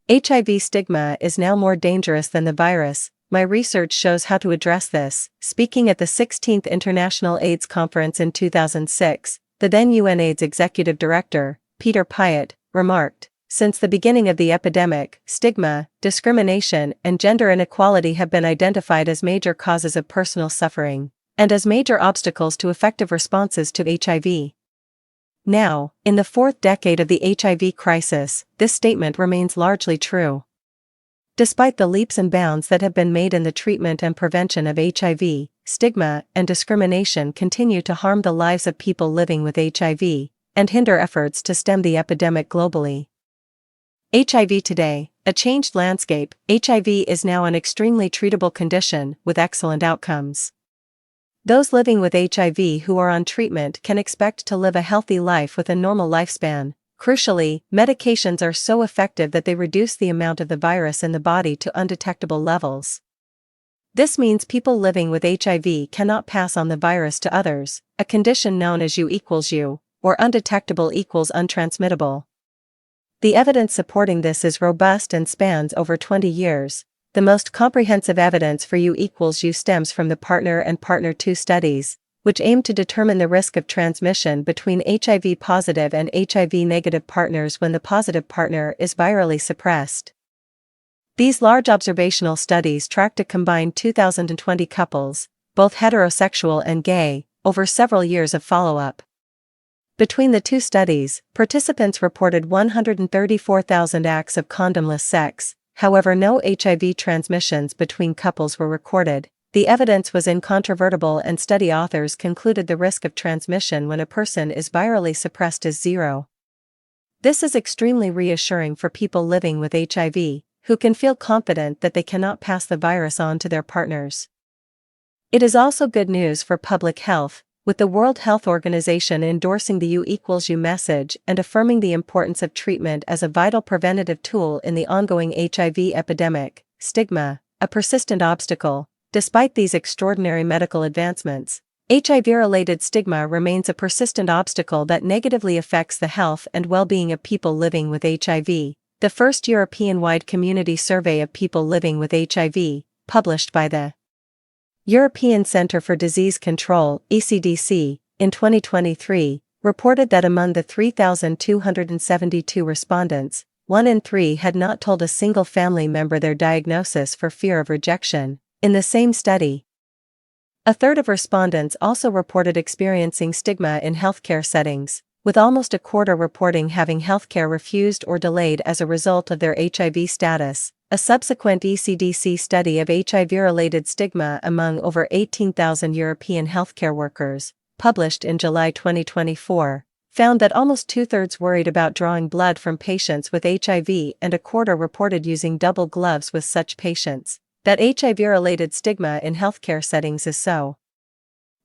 HIV stigma is now more dangerous than the virus. My research shows how to address this. Speaking at the 16th International AIDS Conference in 2006, the then UNAids Executive Director, Piot, remarked, "Since the beginning of the epidemic, stigma, discrimination, and gender inequality have been identified as major causes of personal suffering, and as major obstacles to effective responses to HIV." Now, in the fourth decade of the HIV crisis, this statement remains largely true. Despite the leaps and bounds that have been made in the treatment and prevention of HIV, stigma and discrimination continue to harm the lives of people living with HIV, and hinder efforts to stem the epidemic globally. HIV today, a changed landscape. HIV is now an extremely treatable condition, with excellent outcomes. Those living with HIV who are on treatment can expect to live a healthy life with a normal lifespan. Crucially, medications are so effective that they reduce the amount of the virus in the body to undetectable levels. This means people living with HIV cannot pass on the virus to others, a condition known as U=U, or undetectable equals untransmittable. The evidence supporting this is robust and spans over 20 years. The most comprehensive evidence for U=U stems from the Partner and Partner 2 studies, which aim to determine the risk of transmission between HIV-positive and HIV-negative partners when the positive partner is virally suppressed. These large observational studies tracked a combined 2,020 couples, both heterosexual and gay, over several years of follow-up. Between the two studies, participants reported 134,000 acts of condomless sex. However, no HIV transmissions between couples were recorded. The evidence was incontrovertible, and study authors concluded the risk of transmission when a person is virally suppressed is zero. This is extremely reassuring for people living with HIV, who can feel confident that they cannot pass the virus on to their partners. It is also good news for public health, with the World Health Organization endorsing the U=U message and affirming the importance of treatment as a vital preventative tool in the ongoing HIV epidemic. Stigma, a persistent obstacle. Despite these extraordinary medical advancements, HIV-related stigma remains a persistent obstacle that negatively affects the health and well-being of people living with HIV. The first European-wide community survey of people living with HIV, published by the European Centre for Disease Control (ECDC) in 2023, reported that among the 3,272 respondents, 1 in 3 had not told a single family member their diagnosis for fear of rejection. In the same study, a third of respondents also reported experiencing stigma in healthcare settings, with almost a quarter reporting having healthcare refused or delayed as a result of their HIV status. A subsequent ECDC study of HIV-related stigma among over 18,000 European healthcare workers, published in July 2024, found that almost two-thirds worried about drawing blood from patients with HIV and a quarter reported using double gloves with such patients. That HIV-related stigma in healthcare settings is so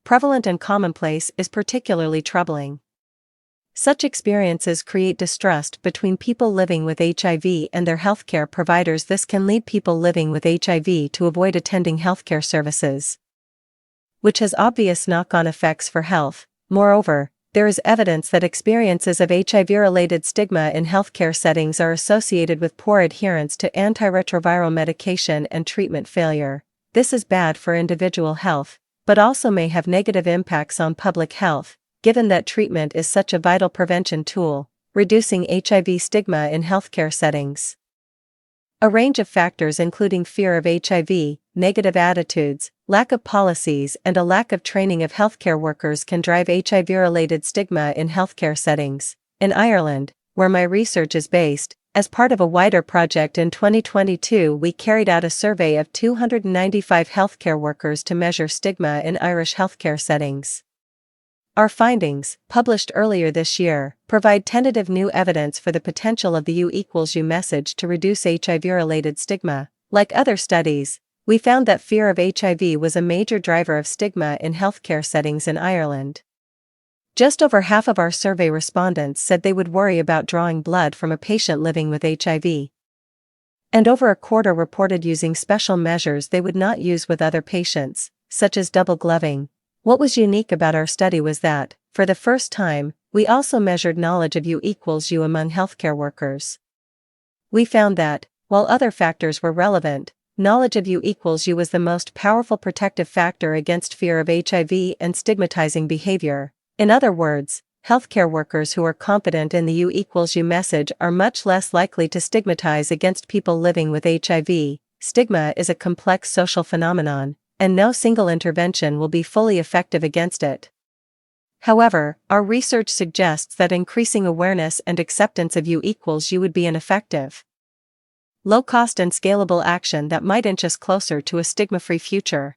prevalent and commonplace is particularly troubling. Such experiences create distrust between people living with HIV and their healthcare providers. This can lead people living with HIV to avoid attending healthcare services, which has obvious knock-on effects for health. Moreover, there is evidence that experiences of HIV-related stigma in healthcare settings are associated with poor adherence to antiretroviral medication and treatment failure. This is bad for individual health, but also may have negative impacts on public health, given that treatment is such a vital prevention tool, reducing HIV stigma in healthcare settings. A range of factors including fear of HIV, negative attitudes, lack of policies, and a lack of training of healthcare workers can drive HIV-related stigma in healthcare settings. In Ireland, where my research is based, as part of a wider project in 2022, we carried out a survey of 295 healthcare workers to measure stigma in Irish healthcare settings. Our findings, published earlier this year, provide tentative new evidence for the potential of the U=U message to reduce HIV-related stigma. Like other studies, we found that fear of HIV was a major driver of stigma in healthcare settings in Ireland. Just over half of our survey respondents said they would worry about drawing blood from a patient living with HIV. And over a quarter reported using special measures they would not use with other patients, such as double gloving. What was unique about our study was that, for the first time, we also measured knowledge of U=U among healthcare workers. We found that, while other factors were relevant, knowledge of U equals U was the most powerful protective factor against fear of HIV and stigmatizing behavior. In other words, healthcare workers who are confident in the U equals U message are much less likely to stigmatize against people living with HIV. Stigma is a complex social phenomenon, and no single intervention will be fully effective against it. However, our research suggests that increasing awareness and acceptance of U equals U would be an effective, low-cost and scalable action that might inch us closer to a stigma-free future.